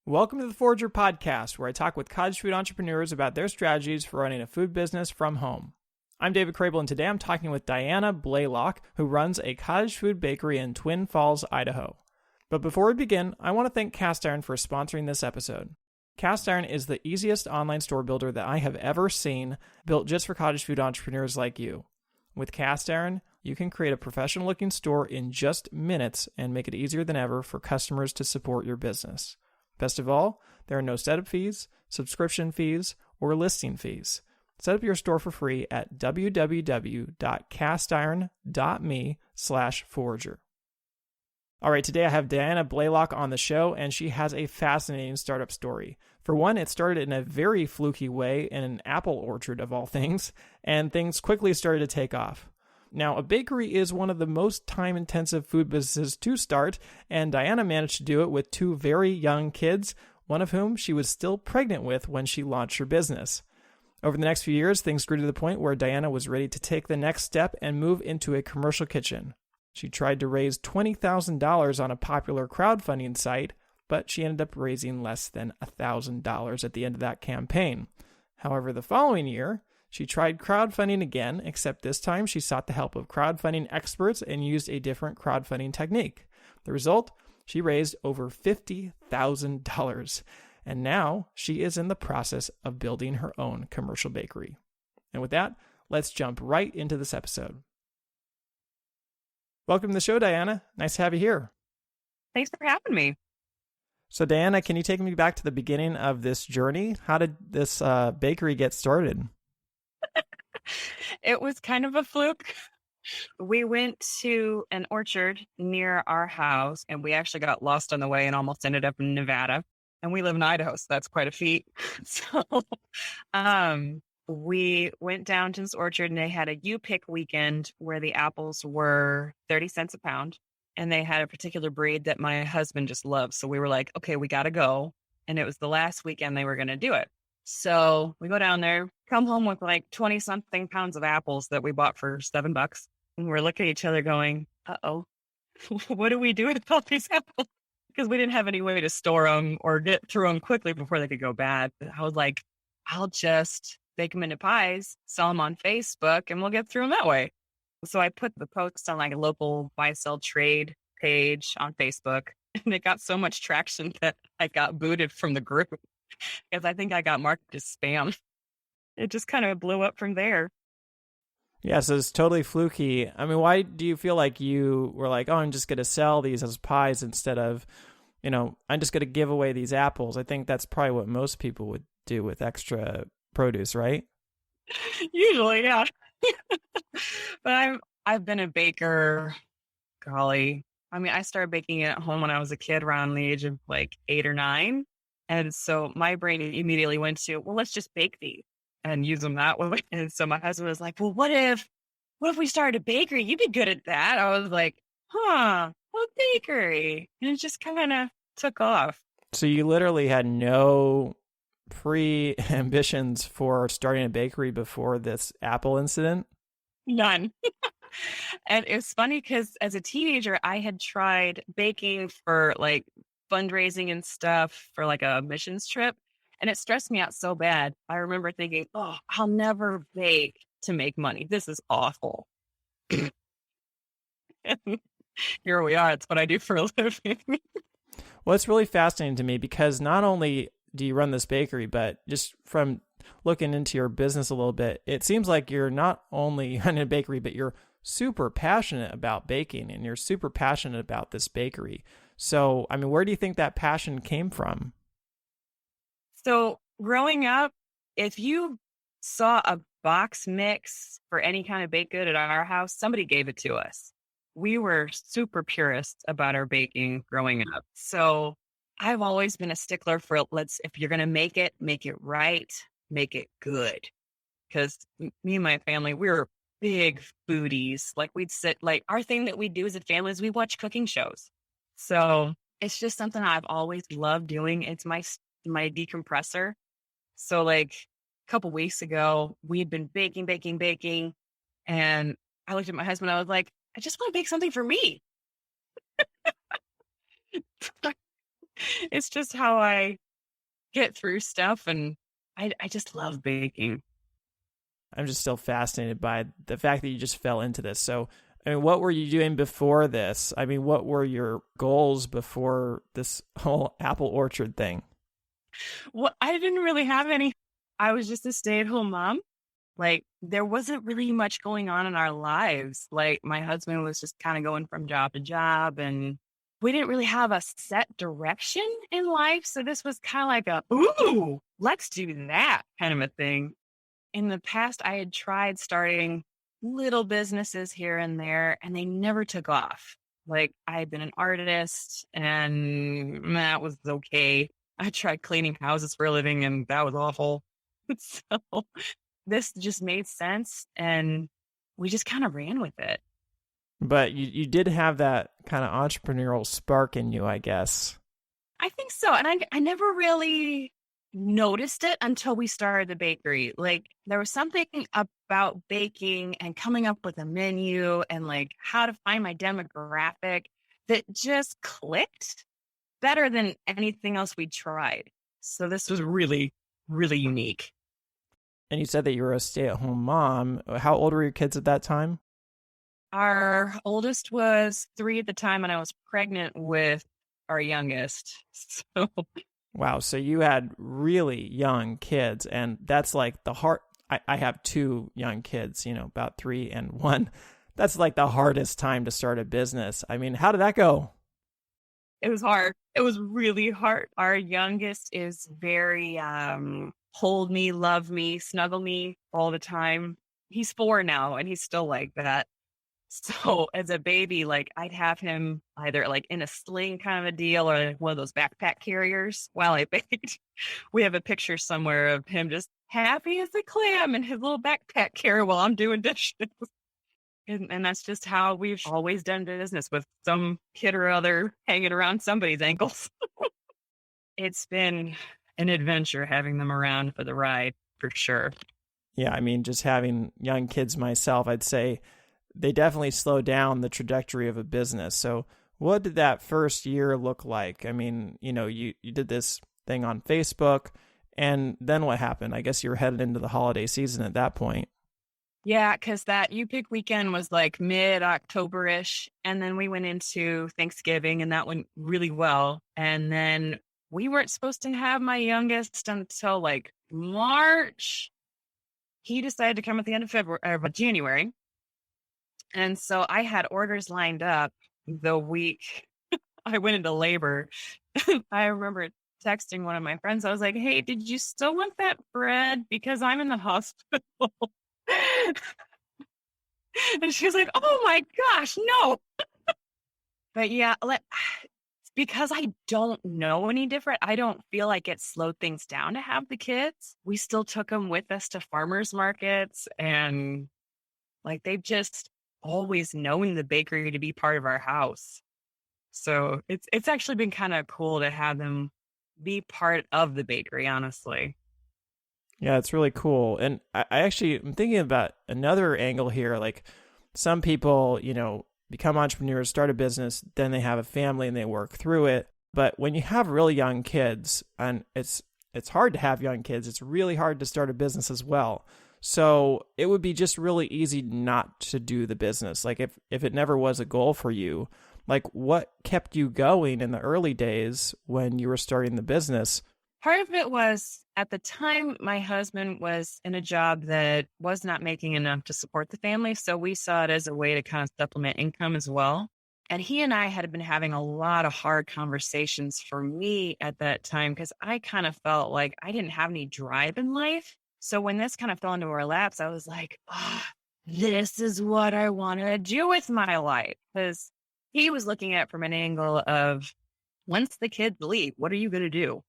Welcome to the Forager Podcast, where I talk with cottage food entrepreneurs about their strategies for running a food business from home. I'm David Crable, and today I'm talking with Diana Blaylock, who runs a cottage food bakery in Twin Falls, Idaho. But before we begin, I want to thank Cast Iron for sponsoring this episode. Cast Iron is the easiest online store builder that I have ever seen, built just for cottage food entrepreneurs like you. With Cast Iron, you can create a professional-looking store in just minutes and make it easier than ever for customers to support your business. Best of all, there are no setup fees, subscription fees, or listing fees. Set up your store for free at www.castiron.me/forager. All right, today I have Diana Blaylock on the show, and she has a fascinating startup story. For one, it started in a very fluky way in an apple orchard of all things, and things quickly started to take off. Now, a bakery is one of the most time-intensive food businesses to start, and Diana managed to do it with two very young kids, one of whom she was still pregnant with when she launched her business. Over the next few years, things grew to the point where Diana was ready to take the next step and move into a commercial kitchen. She tried to raise $20,000 on a popular crowdfunding site, but she ended up raising less than $1,000 at the end of that campaign. However, the following year, she tried crowdfunding again, except this time she sought the help of crowdfunding experts and used a different crowdfunding technique. The result? She raised over $50,000, and now she is in the process of building her own commercial bakery. And with that, let's jump right into this episode. Welcome to the show, Diana. Nice to have you here. Thanks for having me. So, Diana, can you take me back to the beginning of this journey? How did this bakery get started? It was kind of a fluke. We went to an orchard near our house, and we actually got lost on the way and almost ended up in Nevada. And we live in Idaho, so that's quite a feat. So we went down to this orchard, and they had a you-pick weekend where the apples were 30 cents a pound. And they had a particular breed that my husband just loves. So we were like, okay, we got to go. And it was the last weekend they were going to do it. So we go down there, come home with like 20 something pounds of apples that we bought for $7. And we're looking at each other going, uh-oh, what do we do with all these apples? Because we didn't have any way to store them or get through them quickly before they could go bad. I was like, I'll just bake them into pies, sell them on Facebook, and we'll get through them that way. So I put the post on like a local buy-sell trade page on Facebook, and it got so much traction that I got booted from the group because I think I got marked as spam. It just kind of blew up from there. Yeah, so it's totally fluky. I mean, why do you feel like you were like, oh, I'm just going to sell these as pies instead of, I'm just going to give away these apples? I think that's probably what most people would do with extra produce, right? Usually, yeah. But I've been a baker, golly. I mean, I started baking at home when I was a kid around the age of like 8 or 9. And so my brain immediately went to, well, let's just bake these and use them that way. And so my husband was like, well, what if we started a bakery? You'd be good at that. I was like, a bakery. And it just kind of took off. So you literally had no pre-ambitions for starting a bakery before this apple incident? None. And it's funny because as a teenager, I had tried baking for like fundraising and stuff for like a missions trip. And it stressed me out so bad. I remember thinking, oh, I'll never bake to make money. This is awful. Here we are. It's what I do for a living. Well, it's really fascinating to me because not only do you run this bakery, but just from looking into your business a little bit, it seems like you're not only running a bakery, but you're super passionate about baking and you're super passionate about this bakery. So, I mean, where do you think that passion came from? So growing up, if you saw a box mix for any kind of baked good at our house, somebody gave it to us. We were super purists about our baking growing up. So I've always been a stickler for if you're going to make it right, make it good. Because me and my family, we were big foodies. Like we'd sit, like our thing that we do as a family is we watch cooking shows. So it's just something I've always loved doing. It's my decompressor. So like a couple weeks ago, we had been baking. And I looked at my husband. I was like, I just want to bake something for me. It's just how I get through stuff. And I just love baking. I'm just still fascinated by the fact that you just fell into this. So, I mean, what were you doing before this? I mean, what were your goals before this whole apple orchard thing? Well, I didn't really have any. I was just a stay-at-home mom. Like, there wasn't really much going on in our lives. Like, my husband was just kind of going from job to job, and we didn't really have a set direction in life. So this was kind of like ooh, let's do that kind of a thing. In the past, I had tried starting little businesses here and there, and they never took off. Like, I had been an artist, and that was okay. I tried cleaning houses for a living, and that was awful. So this just made sense, and we just kind of ran with it. But you did have that kind of entrepreneurial spark in you, I guess. I think so. And I never really noticed it until we started the bakery. Like, there was something about baking and coming up with a menu and like how to find my demographic that just clicked better than anything else we tried. So this was really, really unique. And you said that you were a stay-at-home mom. How old were your kids at that time? Our oldest was 3 at the time, and I was pregnant with our youngest. So Wow, so you had really young kids, and that's like the hard. I have two young kids, about 3 and 1. That's like the hardest time to start a business. I mean, how did that go? it was hard. It was really hard. Our youngest is very hold me, love me, snuggle me all the time. He's 4 now, and he's still like that. So as a baby, like, I'd have him either like in a sling kind of a deal or like one of those backpack carriers while I baked. We have a picture somewhere of him just happy as a clam in his little backpack carrier while I'm doing dishes. And that's just how we've always done business, with some kid or other hanging around somebody's ankles. It's been an adventure having them around for the ride, for sure. Yeah, I mean, just having young kids myself, I'd say they definitely slow down the trajectory of a business. So, what did that first year look like? I mean, you did this thing on Facebook, and then what happened? I guess you were headed into the holiday season at that point. Yeah, because that U Pick weekend was like mid-October-ish, and then we went into Thanksgiving, and that went really well. And then we weren't supposed to have my youngest until like March. He decided to come at the end of January. And so I had orders lined up the week I went into labor. I remember texting one of my friends. I was like, hey, did you still want that bread? Because I'm in the hospital. And she was like, oh my gosh, no. But yeah, because I don't know any different, I don't feel like it slowed things down to have the kids. We still took them with us to farmers markets, and like, they've just always known the bakery to be part of our house. So it's actually been kind of cool to have them be part of the bakery, honestly. Yeah, it's really cool. And I actually am thinking about another angle here. Like some people, become entrepreneurs, start a business, then they have a family and they work through it. But when you have really young kids, and it's hard to have young kids, it's really hard to start a business as well. So it would be just really easy not to do the business. Like if it never was a goal for you, like what kept you going in the early days when you were starting the business? Part of it was, at the time, my husband was in a job that was not making enough to support the family. So we saw it as a way to kind of supplement income as well. And he and I had been having a lot of hard conversations for me at that time, because I kind of felt like I didn't have any drive in life. So when this kind of fell into our laps, I was like, this is what I want to do with my life. Because he was looking at it from an angle of, once the kids leave, what are you going to do?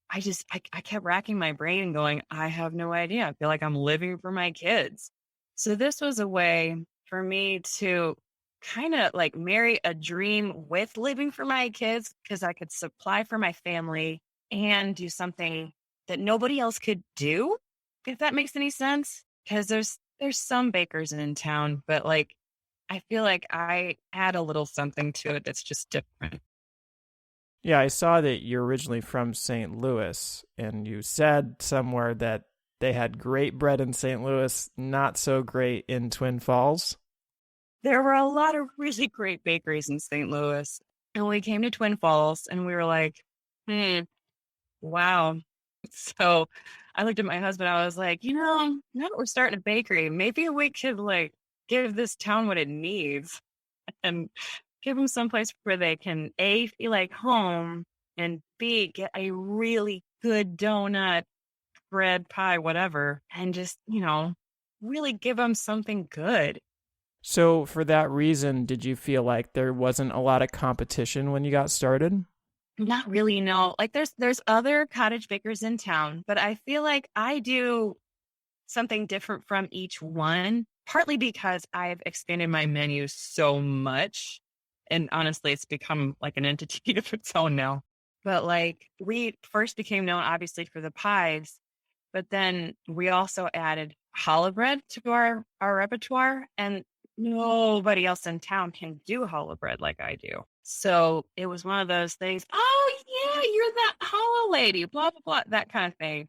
I kept racking my brain and going, I have no idea. I feel like I'm living for my kids. So this was a way for me to kind of like marry a dream with living for my kids, because I could supply for my family and do something that nobody else could do, if that makes any sense. Because there's some bakers in town, but like, I feel like I add a little something to it that's just different. Yeah, I saw that you're originally from St. Louis, and you said somewhere that they had great bread in St. Louis, not so great in Twin Falls. There were a lot of really great bakeries in St. Louis. And we came to Twin Falls and we were like, hmm, wow. So I looked at my husband. I was like, now that we're starting a bakery, maybe we could like give this town what it needs and give them someplace where they can A, feel like home, and B, get a really good donut, bread, pie, whatever, and just, really give them something good. So, for that reason, did you feel like there wasn't a lot of competition when you got started? Not really, no. Like there's other cottage bakers in town, but I feel like I do something different from each one, partly because I've expanded my menu so much. And honestly, it's become like an entity of its own now. But like we first became known obviously for the pies, but then we also added challah bread to our repertoire. And nobody else in town can do challah bread like I do. So it was one of those things. Oh yeah, you're that challah lady, blah, blah, blah, that kind of thing.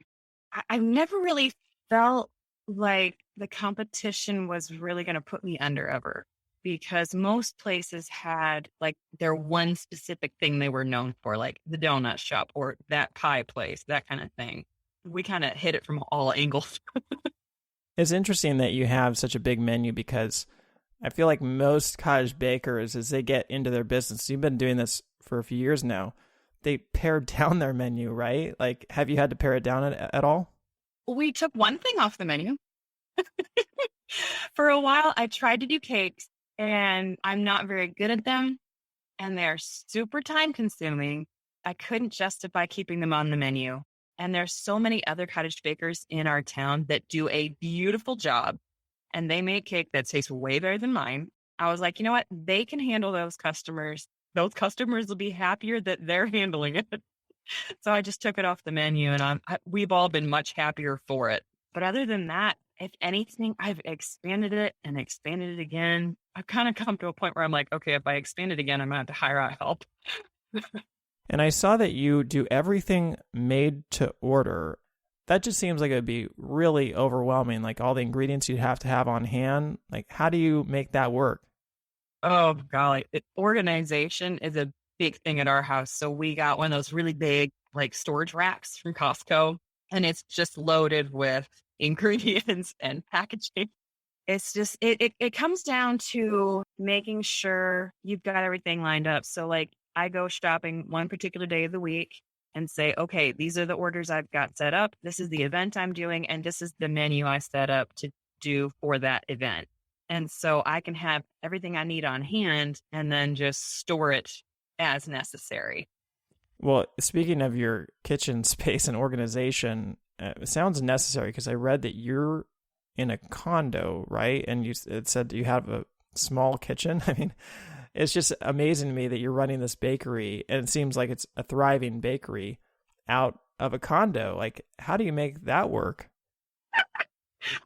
I've never really felt like the competition was really going to put me under ever because most places had like their one specific thing they were known for, like the donut shop or that pie place, that kind of thing. We kind of hit it from all angles. It's interesting that you have such a big menu because I feel like most cottage bakers, as they get into their business, you've been doing this for a few years now, they pare down their menu, right? Like, have you had to pare it down at all? We took one thing off the menu. For a while, I tried to do cakes and I'm not very good at them and they're super time consuming. I couldn't justify keeping them on the menu. And there's so many other cottage bakers in our town that do a beautiful job and they make cake that tastes way better than mine. I was like, you know what? They can handle those customers. Those customers will be happier that they're handling it. So I just took it off the menu and we've all been much happier for it. But other than that, if anything, I've expanded it and expanded it again. I've kind of come to a point where I'm like, okay, if I expand it again, I'm going to have to hire out help. And I saw that you do everything made to order. That just seems like it would be really overwhelming, like all the ingredients you'd have to have on hand. Like, how do you make that work? Oh, golly. Organization is a big thing at our house. So we got one of those really big, like storage racks from Costco, and it's just loaded with ingredients and packaging. It's just, it comes down to making sure you've got everything lined up. So, like, I go shopping one particular day of the week and say, okay, these are the orders I've got set up. This is the event I'm doing, and this is the menu I set up to do for that event. And so I can have everything I need on hand and then just store it as necessary. Well, speaking of your kitchen space and organization, it sounds necessary because I read that you're in a condo, right? And it said you have a small kitchen. I mean, it's just amazing to me that you're running this bakery and it seems like it's a thriving bakery out of a condo. Like, how do you make that work?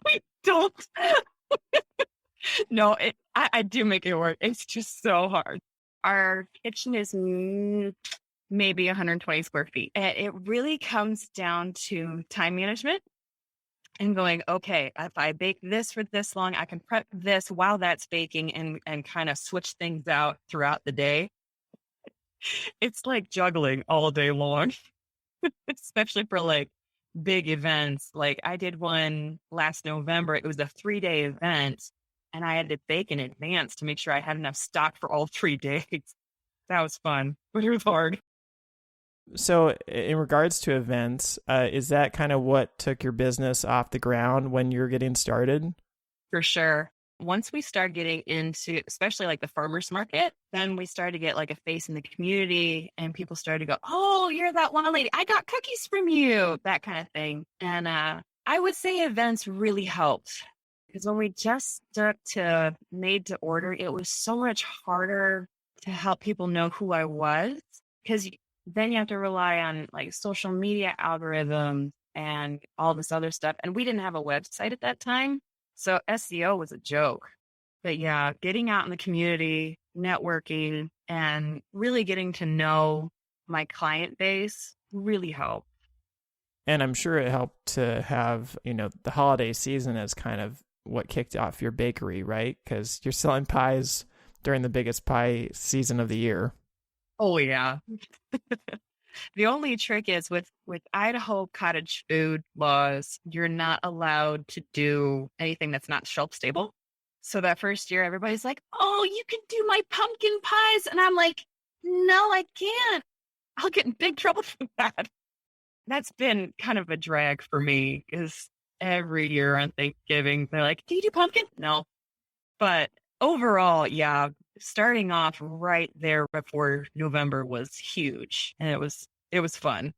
We don't. No, I do make it work. It's just so hard. Our kitchen is maybe 120 square feet. And it really comes down to time management and going, okay, if I bake this for this long, I can prep this while that's baking and kind of switch things out throughout the day. It's like juggling all day long, especially for like big events. Like I did one last November. It was a 3-day event and I had to bake in advance to make sure I had enough stock for all 3 days. That was fun, but it was hard. So, in regards to events, is that kind of what took your business off the ground when you're getting started? For sure. Once we started getting into, especially like the farmers market, then we started to get like a face in the community and people started to go, oh, you're that one lady. I got cookies from you, that kind of thing. And I would say events really helped because when we just stuck to made to order, it was so much harder to help people know who I was because then you have to rely on like social media algorithms and all this other stuff. And we didn't have a website at that time. So SEO was a joke. But yeah, getting out in the community, networking, and really getting to know my client base really helped. And I'm sure it helped to have, the holiday season as kind of what kicked off your bakery, right? Because you're selling pies during the biggest pie season of the year. Oh yeah. The only trick is with Idaho cottage food laws, you're not allowed to do anything that's not shelf stable. So that first year, everybody's like, "Oh, you can do my pumpkin pies," and I'm like, "No, I can't. I'll get in big trouble for that." That's been kind of a drag for me because every year on Thanksgiving, they're like, "Do you do pumpkin?" No, but overall, yeah, starting off right there before November was huge, and it was fun.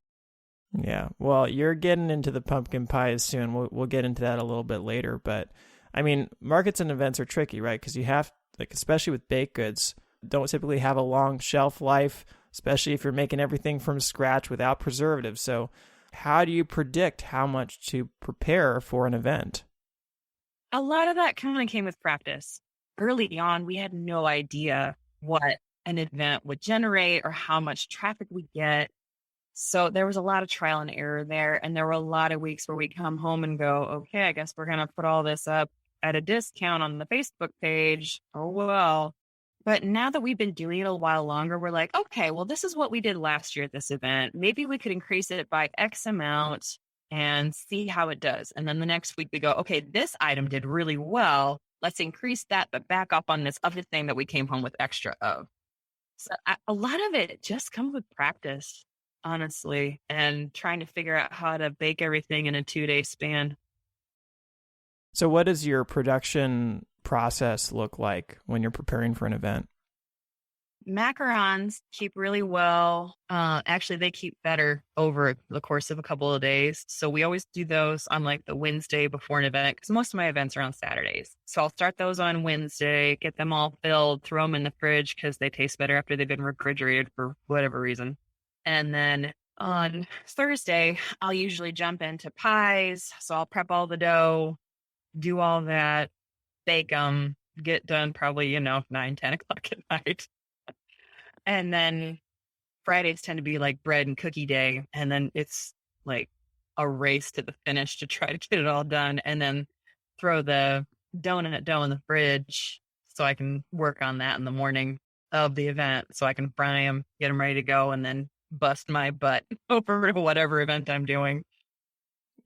Yeah. Well, you're getting into the pumpkin pies soon. We'll get into that a little bit later. But I mean, markets and events are tricky, right? Because you have, like, especially with baked goods, don't typically have a long shelf life, especially if you're making everything from scratch without preservatives. So, how do you predict how much to prepare for an event? A lot of that kind of came with practice. Early on, we had no idea what an event would generate or how much traffic we get. So there was a lot of trial and error there. And there were a lot of weeks where we come home and go, okay, I guess we're going to put all this up at a discount on the Facebook page. Oh, well. But now that we've been doing it a while longer, we're like, okay, well, this is what we did last year at this event. Maybe we could increase it by X amount and see how it does. And then the next week we go, okay, this item did really well. Let's increase that, but back up on this other thing that we came home with extra of. So a lot of it just comes with practice, honestly, and trying to figure out how to bake everything in a 2-day span. So, what does your production process look like when you're preparing for an event? Macarons keep really well. Actually, they keep better over the course of a couple of days. So we always do those on like the Wednesday before an event because most of my events are on Saturdays. So I'll start those on Wednesday, get them all filled, throw them in the fridge because they taste better after they've been refrigerated for whatever reason. And then on Thursday, I'll usually jump into pies. So I'll prep all the dough, do all that, bake them, get done probably, 9, 10 o'clock at night. And then Fridays tend to be like bread and cookie day. And then it's like a race to the finish to try to get it all done. And then throw the donut dough in the fridge so I can work on that in the morning of the event. So I can fry them, get them ready to go, and then bust my butt over whatever event I'm doing.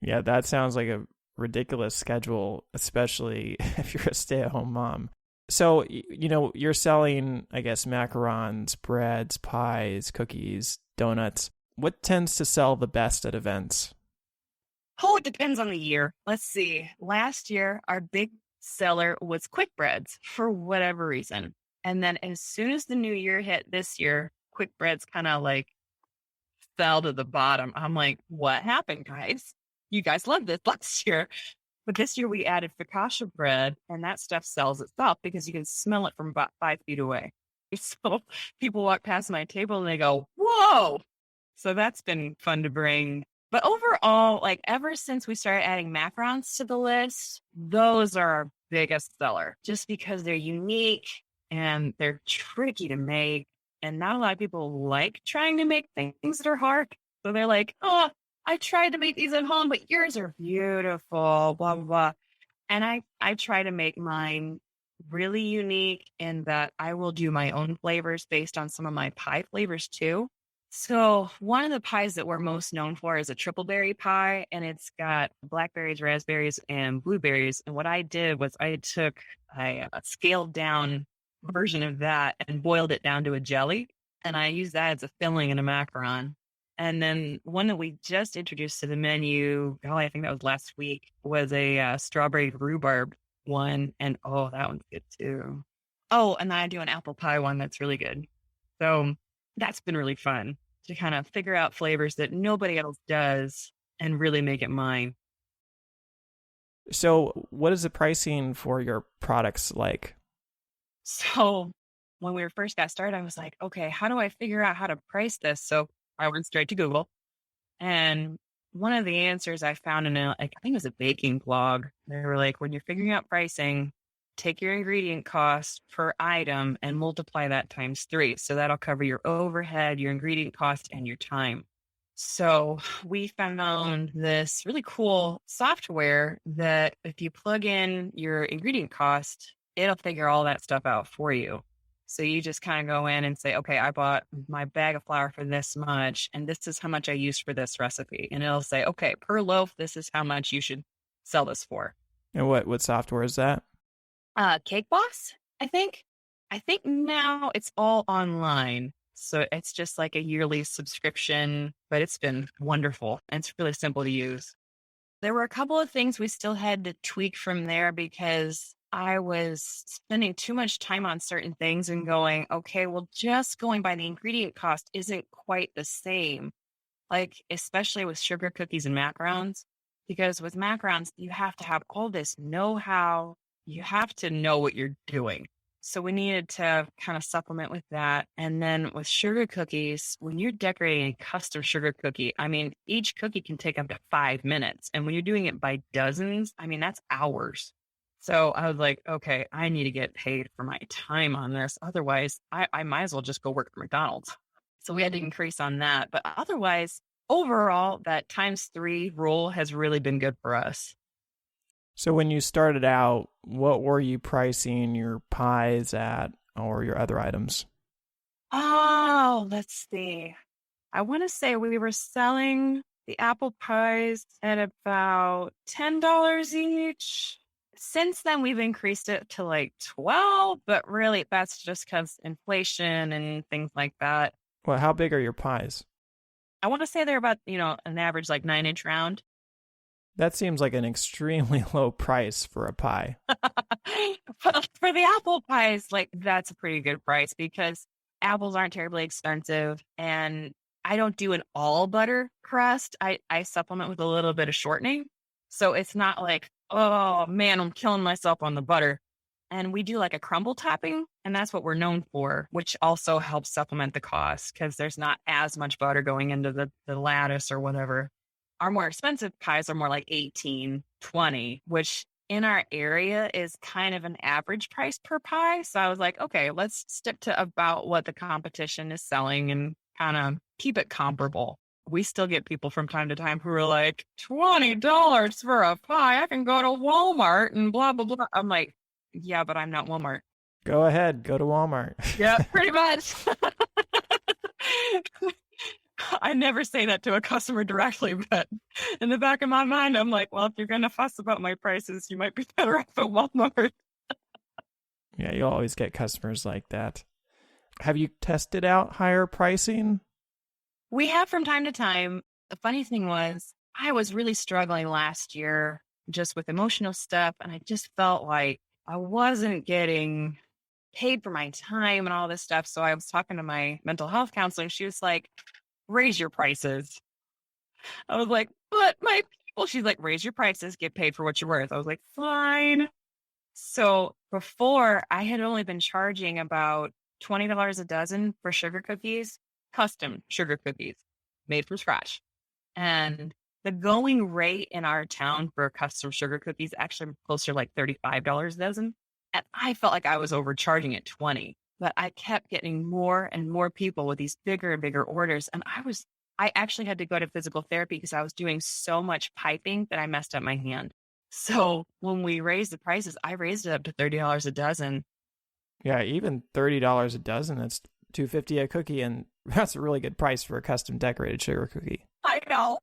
Yeah, that sounds like a ridiculous schedule, especially if you're a stay-at-home mom. So, you're selling, I guess, macarons, breads, pies, cookies, donuts. What tends to sell the best at events? Oh, it depends on the year. Let's see. Last year, our big seller was quick breads for whatever reason. And then as soon as the new year hit this year, quick breads kind of like fell to the bottom. I'm like, what happened, guys? You guys loved this last year. But this year we added focaccia bread, and that stuff sells itself because you can smell it from about 5 feet away. So people walk past my table and they go, whoa. So that's been fun to bring. But overall, like ever since we started adding macarons to the list, those are our biggest seller just because they're unique and they're tricky to make. And not a lot of people like trying to make things that are hard. So they're like, oh, I tried to make these at home, but yours are beautiful, blah, blah, blah. And I try to make mine really unique in that I will do my own flavors based on some of my pie flavors too. So one of the pies that we're most known for is a triple berry pie, and it's got blackberries, raspberries, and blueberries. And what I did was I took a scaled down version of that and boiled it down to a jelly. And I used that as a filling in a macaron. And then one that we just introduced to the menu, I think that was last week, was a strawberry rhubarb one. And oh, that one's good too. Oh, and I do an apple pie one that's really good. So that's been really fun to kind of figure out flavors that nobody else does and really make it mine. So, what is the pricing for your products like? So when we first got started, I was like, okay, how do I figure out how to price this? So I went straight to Google, and one of the answers I found in I think it was a baking blog. They were like, when you're figuring out pricing, take your ingredient cost per item and multiply that times 3. So that'll cover your overhead, your ingredient cost, and your time. So we found this really cool software that if you plug in your ingredient cost, it'll figure all that stuff out for you. So you just kind of go in and say, okay, I bought my bag of flour for this much, and this is how much I used for this recipe. And it'll say, okay, per loaf, this is how much you should sell this for. And what software is that? Cake Boss, I think. I think now it's all online. So it's just like a yearly subscription, but it's been wonderful. And it's really simple to use. There were a couple of things we still had to tweak from there because I was spending too much time on certain things and going, okay, well, just going by the ingredient cost isn't quite the same. Like, especially with sugar cookies and macarons, because with macarons, you have to have all this know-how. You have to know what you're doing. So we needed to kind of supplement with that. And then with sugar cookies, when you're decorating a custom sugar cookie, I mean, each cookie can take up to 5 minutes. And when you're doing it by dozens, I mean, that's hours. So I was like, okay, I need to get paid for my time on this. Otherwise, I might as well just go work at McDonald's. So we had to increase on that. But otherwise, overall, that ×3 rule has really been good for us. So when you started out, what were you pricing your pies at or your other items? Oh, let's see. I want to say we were selling the apple pies at about $10 each. Since then, we've increased it to like 12, but really that's just because inflation and things like that. Well, how big are your pies? I want to say they're about, an average like 9-inch round. That seems like an extremely low price for a pie. But for the apple pies, like that's a pretty good price because apples aren't terribly expensive. And I don't do an all butter crust. I supplement with a little bit of shortening. So it's not like, oh man, I'm killing myself on the butter. And we do like a crumble topping, and that's what we're known for, which also helps supplement the cost because there's not as much butter going into the lattice or whatever. Our more expensive pies are more like 18, 20, which in our area is kind of an average price per pie. So I was like, okay, let's stick to about what the competition is selling and kind of keep it comparable. We still get people from time to time who are like, $20 for a pie. I can go to Walmart and blah, blah, blah. I'm like, yeah, but I'm not Walmart. Go ahead. Go to Walmart. Yeah, pretty much. I never say that to a customer directly, but in the back of my mind, I'm like, well, if you're going to fuss about my prices, you might be better off at Walmart. Yeah, you'll always get customers like that. Have you tested out higher pricing? We have from time to time. The funny thing was, I was really struggling last year just with emotional stuff, and I just felt like I wasn't getting paid for my time and all this stuff. So I was talking to my mental health counselor, and she was like, raise your prices. I was like, but my people, she's like, raise your prices, get paid for what you're worth. I was like, fine. So before I had only been charging about $20 a dozen for sugar cookies, custom sugar cookies made from scratch. And the going rate in our town for custom sugar cookies actually closer to like $35 a dozen. And I felt like I was overcharging at 20. But I kept getting more and more people with these bigger and bigger orders. And I actually had to go to physical therapy because I was doing so much piping that I messed up my hand. So when we raised the prices, I raised it up to $30 a dozen. Yeah, even $30 a dozen, that's $2.50 a cookie. And that's a really good price for a custom decorated sugar cookie. I know.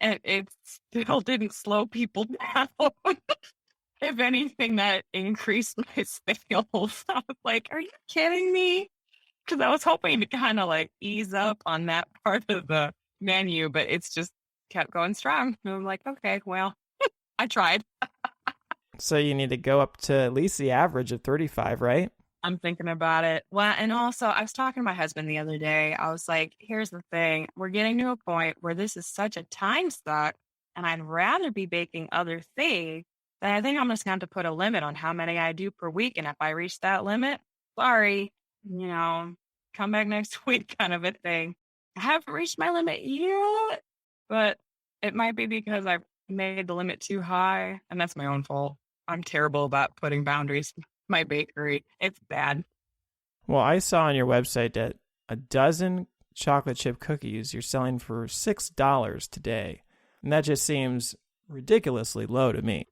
And it still didn't slow people down. If anything, that increased my sales. I was like, are you kidding me? Because I was hoping to kind of like ease up on that part of the menu, but it's just kept going strong. And I'm like, okay, well, I tried. So you need to go up to at least the average of 35, right? I'm thinking about it. Well, and also I was talking to my husband the other day. I was like, here's the thing. We're getting to a point where this is such a time suck, and I'd rather be baking other things. Then I think I'm just going to put a limit on how many I do per week. And if I reach that limit, sorry, come back next week kind of a thing. I haven't reached my limit yet, but it might be because I've made the limit too high, and that's my own fault. I'm terrible about putting boundaries. My bakery, it's bad. Well, I saw on your website that a dozen chocolate chip cookies you're selling for $6 today. And that just seems ridiculously low to me.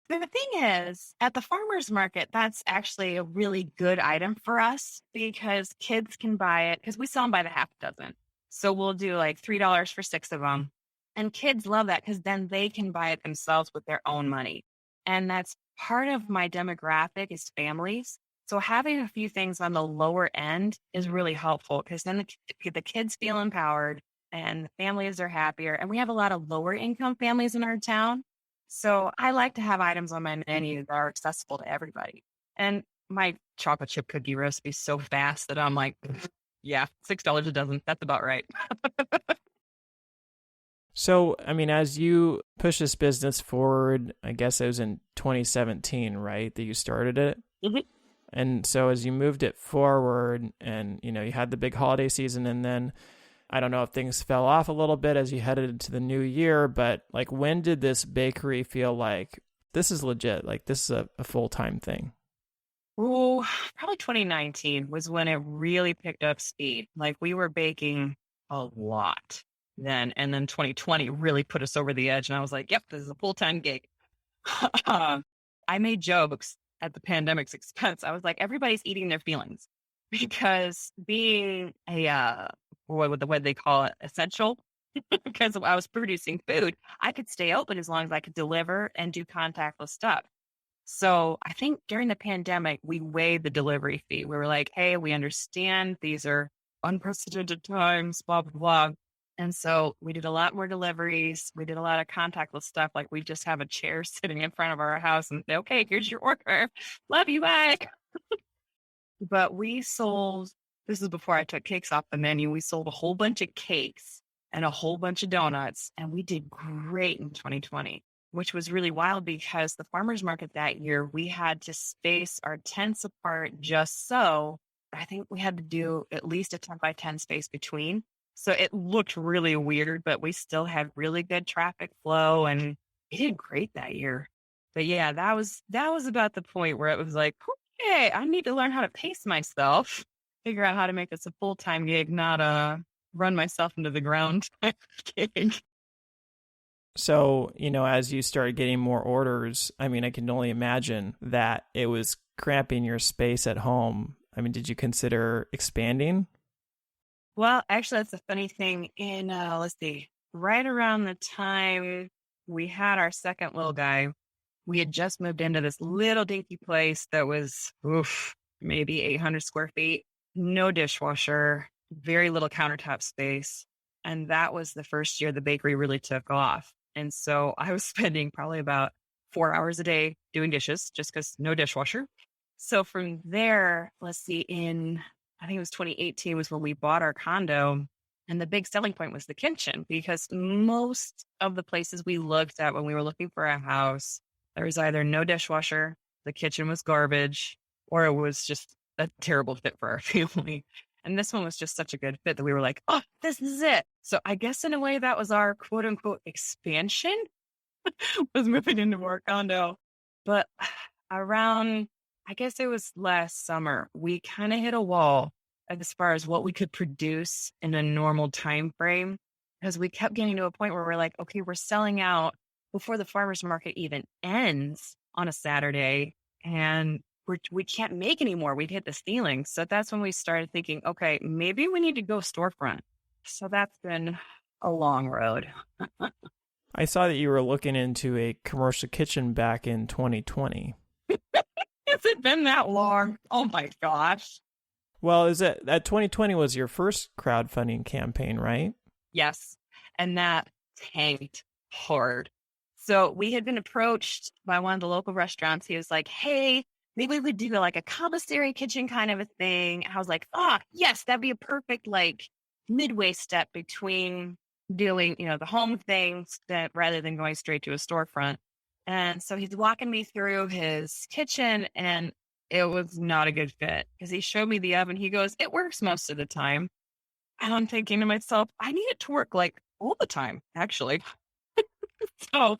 The thing is, at the farmer's market, that's actually a really good item for us because kids can buy it because we sell them by the half dozen. So we'll do like $3 for 6 of them. And kids love that because then they can buy it themselves with their own money. And that's part of my demographic is families. So having a few things on the lower end is really helpful because then the kids feel empowered and the families are happier. And we have a lot of lower income families in our town. So I like to have items on my menu that are accessible to everybody. And my chocolate chip cookie recipe is so fast that I'm like, yeah, $6 a dozen. That's about right. So, I mean, as you push this business forward, I guess it was in 2017, right, that you started it? Mhm. And so as you moved it forward and, you had the big holiday season and then I don't know if things fell off a little bit as you headed into the new year, but like when did this bakery feel like this is legit? Like this is a full-time thing? Oh, probably 2019 was when it really picked up speed. Like we were baking a lot then. And then 2020 really put us over the edge. And I was like, yep, this is a full-time gig. I made jokes at the pandemic's expense. I was like, everybody's eating their feelings because being a, what would they call it? Essential. Because I was producing food, I could stay open as long as I could deliver and do contactless stuff. So I think during the pandemic, we waived the delivery fee. We were like, hey, we understand these are unprecedented times, blah, blah, blah. And so we did a lot more deliveries. We did a lot of contactless stuff. Like we just have a chair sitting in front of our house and say, okay, here's your order. Love you, bye. But we sold, this is before I took cakes off the menu. We sold a whole bunch of cakes and a whole bunch of donuts. And we did great in 2020. Which was really wild because the farmer's market that year, we had to space our tents apart just so I think we had to do at least a 10 by 10 space between. So it looked really weird, but we still had really good traffic flow and we did great that year. But yeah, that was about the point where it was like, okay, I need to learn how to pace myself, figure out how to make this a full-time gig, not run myself into the ground gig. So, as you started getting more orders, I mean, I can only imagine that it was cramping your space at home. I mean, did you consider expanding? Well, actually, that's a funny thing. Let's see, right around the time we had our second little guy, we had just moved into this little dinky place that was, maybe 800 square feet, no dishwasher, very little countertop space. And that was the first year the bakery really took off. And so I was spending probably about 4 hours a day doing dishes just because no dishwasher. So from there, let's see, I think it was 2018 was when we bought our condo. And the big selling point was the kitchen because most of the places we looked at when we were looking for a house, there was either no dishwasher, the kitchen was garbage, or it was just a terrible fit for our family. And this one was just such a good fit that we were like, oh, this is it. So I guess in a way that was our quote unquote expansion was moving into our condo. But around, I guess it was last summer, we kind of hit a wall as far as what we could produce in a normal time frame. Because we kept getting to a point where we're like, okay, we're selling out before the farmer's market even ends on a Saturday. And we can't make anymore. We'd hit the ceiling. So that's when we started thinking, okay, maybe we need to go storefront. So that's been a long road. I saw that you were looking into a commercial kitchen back in 2020. Has it been that long? Oh my gosh. Well, is it that 2020 was your first crowdfunding campaign, right? Yes. And that tanked hard. So we had been approached by one of the local restaurants. He was like, hey, maybe we would do like a commissary kitchen kind of a thing. I was like, yes, that'd be a perfect like midway step between doing, the home things that rather than going straight to a storefront. And so he's walking me through his kitchen and it was not a good fit because he showed me the oven. He goes, it works most of the time. And I'm thinking to myself, I need it to work like all the time, actually. So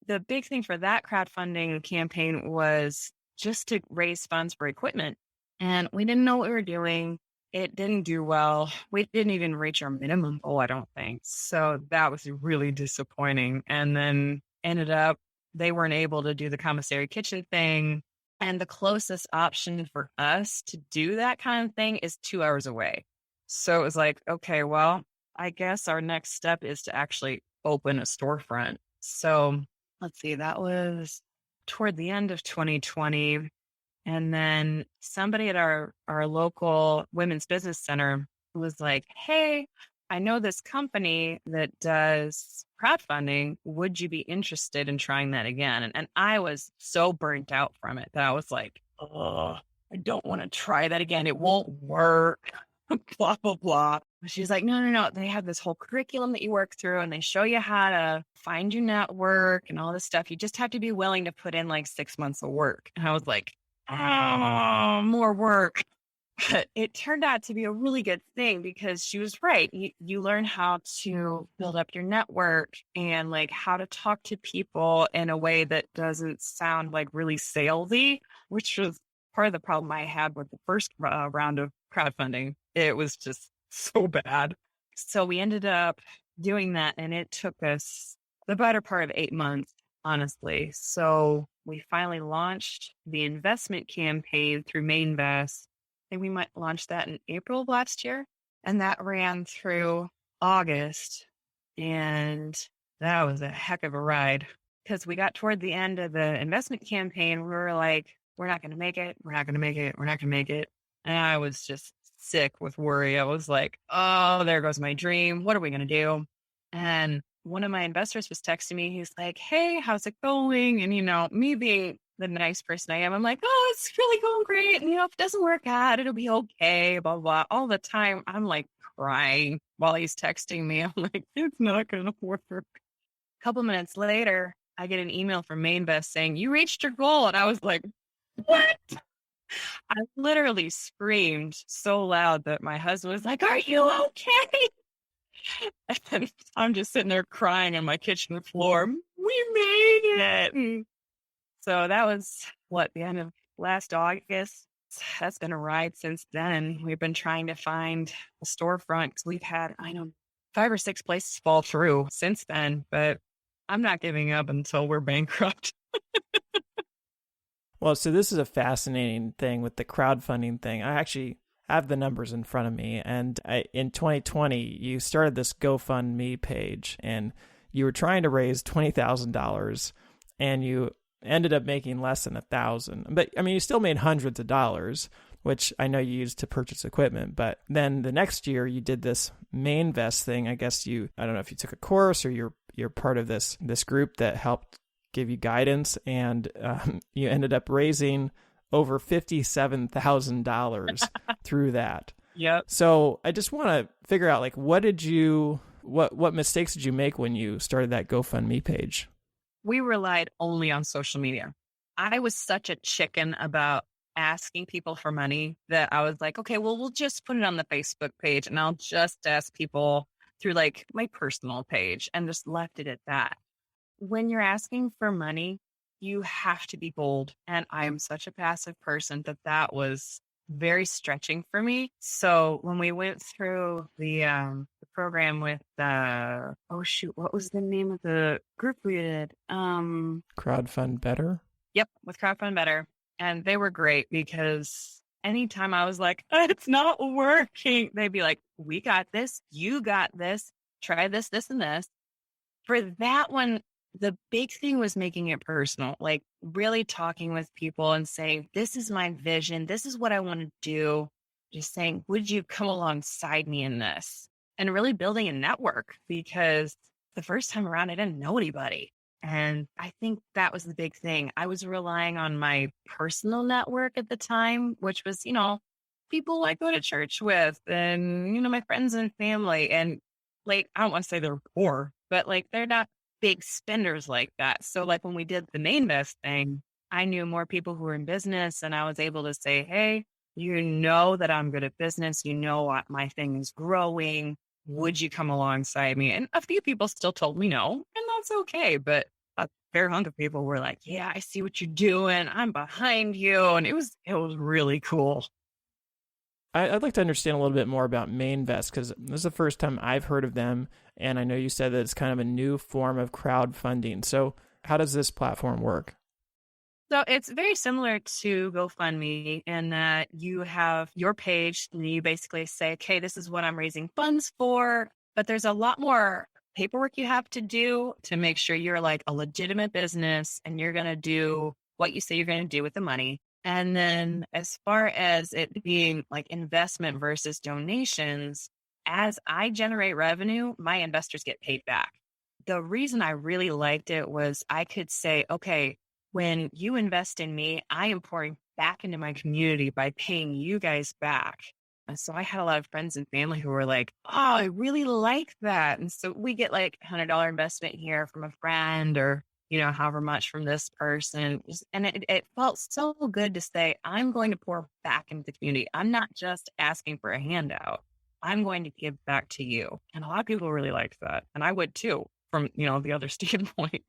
the big thing for that crowdfunding campaign was just to raise funds for equipment. And we didn't know what we were doing. It didn't do well. We didn't even reach our minimum goal, I don't think. So that was really disappointing. And then ended up, they weren't able to do the commissary kitchen thing. And the closest option for us to do that kind of thing is 2 hours away. So it was like, okay, well, I guess our next step is to actually open a storefront. So let's see, that was toward the end of 2020. And then somebody at our local women's business center was like, hey, I know this company that does crowdfunding. Would you be interested in trying that again? And I was so burnt out from it that I was like, oh, I don't want to try that again. It won't work. Blah, blah, blah. She's like, no. They have this whole curriculum that you work through and they show you how to find your network and all this stuff. You just have to be willing to put in like 6 months of work. And I was like, oh, more work. But it turned out to be a really good thing because she was right. You learn how to build up your network and like how to talk to people in a way that doesn't sound like really salesy, which was part of the problem I had with the first round of crowdfunding. It was just so bad. So we ended up doing that and it took us the better part of 8 months, honestly. So we finally launched the investment campaign through Mainvest. I think we might launch that in April of last year. And that ran through August. And that was a heck of a ride because we got toward the end of the investment campaign. We were like, we're not going to make it. We're not going to make it. We're not going to make it. And I was just sick with worry. I was like, oh, there goes my dream. What are we going to do? And one of my investors was texting me. He's like, hey, how's it going? And, me being the nice person I am, I'm like, oh, it's really going great. And, if it doesn't work out, it'll be okay, blah, blah. All the time, I'm like crying while he's texting me. I'm like, it's not going to work. A couple minutes later, I get an email from Mainvest saying, you reached your goal. And I was like, what? I literally screamed so loud that my husband was like, are you okay? And I'm just sitting there crying on my kitchen floor. We made it. So that was the end of last August. That's been a ride since then. We've been trying to find a storefront because we've had, 5 or 6 places fall through since then, but I'm not giving up until we're bankrupt. Well, so this is a fascinating thing with the crowdfunding thing. I actually have the numbers in front of me. And in 2020, you started this GoFundMe page and you were trying to raise $20,000 and you ended up making less than $1,000. But I mean, you still made hundreds of dollars, which I know you used to purchase equipment. But then the next year you did this Mainvest thing. I guess I don't know if you took a course or you're part of this group that helped give you guidance, and you ended up raising over $57,000 through that. Yep. So I just want to figure out, like, what mistakes did you make when you started that GoFundMe page? We relied only on social media. I was such a chicken about asking people for money that I was like, okay, well, we'll just put it on the Facebook page and I'll just ask people through like my personal page, and just left it at that. When you're asking for money, you have to be bold. And I am such a passive person that was very stretching for me. So when we went through the program with what was the name of the group we did? Crowdfund Better? Yep, with Crowdfund Better. And they were great because anytime I was like, it's not working, they'd be like, we got this, you got this, try this, this, and this. For that one, the big thing was making it personal, like really talking with people and saying, this is my vision. This is what I want to do. Just saying, would you come alongside me in this? And really building a network, because the first time around, I didn't know anybody. And I think that was the big thing. I was relying on my personal network at the time, which was, people I go to church with and, my friends and family. And like, I don't want to say they're poor, but like, they're not big spenders like that. So like when we did the Mainvest thing, I knew more people who were in business, and I was able to say, hey, that I'm good at business. What my thing is growing. Would you come alongside me? And a few people still told me no, and that's okay. But a fair hunk of people were like, yeah, I see what you're doing. I'm behind you. And it was really cool. I'd like to understand a little bit more about Mainvest because this is the first time I've heard of them. And I know you said that it's kind of a new form of crowdfunding. So how does this platform work? So it's very similar to GoFundMe in that you have your page and you basically say, okay, this is what I'm raising funds for. But there's a lot more paperwork you have to do to make sure you're like a legitimate business and you're going to do what you say you're going to do with the money. And then as far as it being like investment versus donations, as I generate revenue, my investors get paid back. The reason I really liked it was I could say, okay, when you invest in me, I am pouring back into my community by paying you guys back. And so I had a lot of friends and family who were like, oh, I really like that. And so we get like $100 investment here from a friend or, however much from this person. And it felt so good to say, I'm going to pour back into the community. I'm not just asking for a handout. I'm going to give back to you. And a lot of people really liked that. And I would too, from, the other standpoint.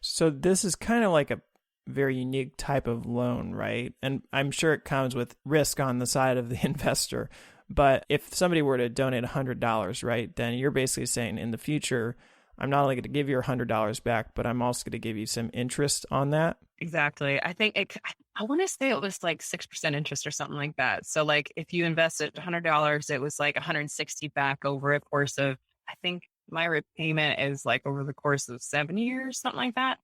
So this is kind of like a very unique type of loan, right? And I'm sure it comes with risk on the side of the investor. But if somebody were to donate $100, right, then you're basically saying in the future, I'm not only going to give you $100 back, but I'm also going to give you some interest on that. Exactly. I think I want to say it was like 6% interest or something like that. So like if you invested $100, it was like 160 back over a course of, I think my repayment is like over the course of 7 years, something like that.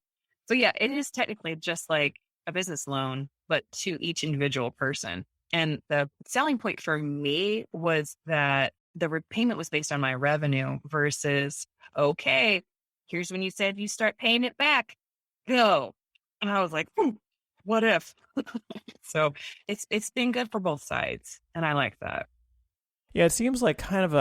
So yeah, it is technically just like a business loan, but to each individual person. And the selling point for me was that the repayment was based on my revenue versus, okay, here's when you said you start paying it back, go. And I was like, what if? So it's been good for both sides. And I like that. Yeah, it seems like kind of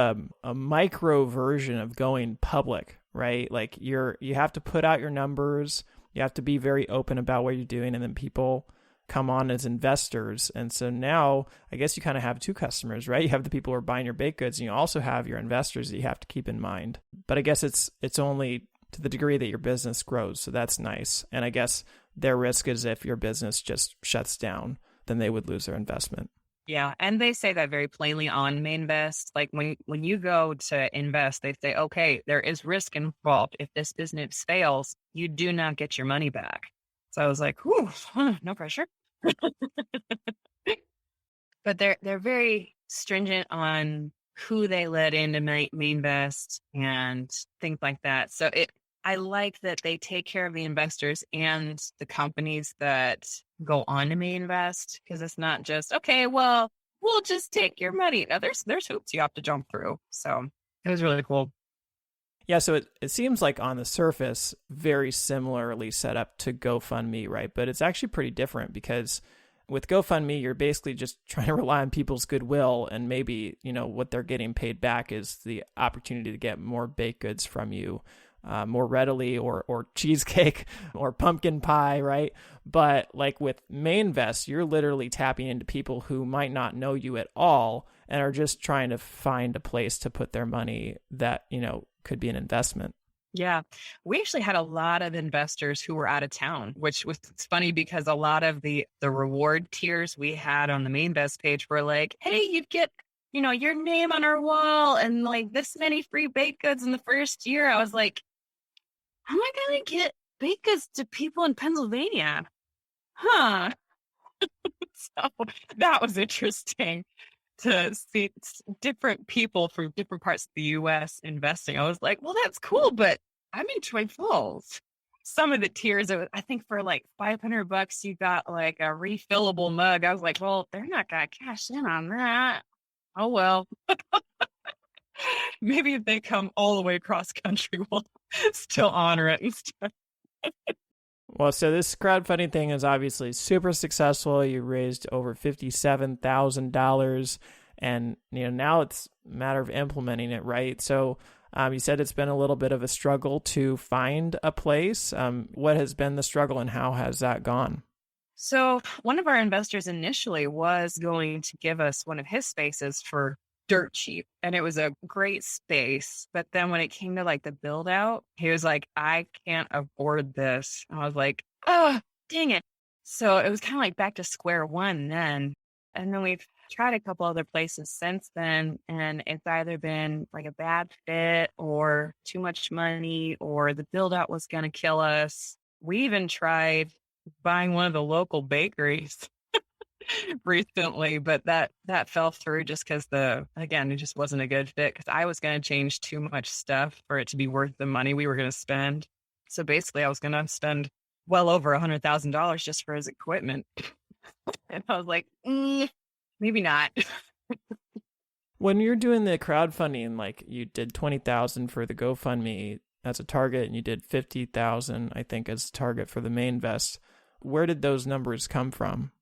a micro version of going public, right? Like you have to put out your numbers, you have to be very open about what you're doing, and then people come on as investors. And so now I guess you kind of have two customers, right? You have the people who are buying your baked goods, and you also have your investors that you have to keep in mind. But I guess it's only to the degree that your business grows. So that's nice. And I guess their risk is if your business just shuts down, then they would lose their investment. Yeah. And they say that very plainly on Mainvest. Like when you go to invest, they say, okay, there is risk involved. If this business fails, you do not get your money back. So I was like, whew, no pressure. But they're very stringent on who they let into Mainvest and things like that. So I like that they take care of the investors and the companies that go on to Mainvest, because it's not just, okay, well, we'll just take your money. Now there's hoops you have to jump through. So it was really cool. Yeah, so it seems like on the surface, very similarly set up to GoFundMe, right? But it's actually pretty different because with GoFundMe, you're basically just trying to rely on people's goodwill, and maybe, what they're getting paid back is the opportunity to get more baked goods from you more readily, or cheesecake or pumpkin pie, right? But like with Mainvest, you're literally tapping into people who might not know you at all and are just trying to find a place to put their money that, could be an investment. Yeah. We actually had a lot of investors who were out of town, which was funny because a lot of the reward tiers we had on the Mainvest page were like, hey, you'd get, your name on our wall and like this many free baked goods in the first year. I was like, how am I going to get baked goods to people in Pennsylvania? Huh. So that was interesting to see different people from different parts of the U.S. investing. I was like, well, that's cool, but I'm in Troy Falls. Some of the tiers, I think for like $500, you got like a refillable mug. I was like, well, they're not going to cash in on that. Oh, well. Maybe if they come all the way across country, we'll still honor it and stuff. Well, so this crowdfunding thing is obviously super successful. You raised over $57,000, and now it's a matter of implementing it, right? So you said it's been a little bit of a struggle to find a place. What has been the struggle, and how has that gone? So one of our investors initially was going to give us one of his spaces for dirt cheap and it was a great space. But then when it came to like the build out, he was like, I can't afford this. And I was like, oh, dang it. So it was kind of like back to square one then. And then we've tried a couple other places since then. And it's either been like a bad fit or too much money or the build out was going to kill us. We even tried buying one of the local bakeries recently, but that fell through just because it just wasn't a good fit because I was going to change too much stuff for it to be worth the money we were going to spend. So basically I was going to spend well over $100,000 just for his equipment. And I was like, maybe not. When you're doing the crowdfunding, like you did 20,000 for the GoFundMe as a target and you did 50,000, I think, as a target for the main vest, where did those numbers come from?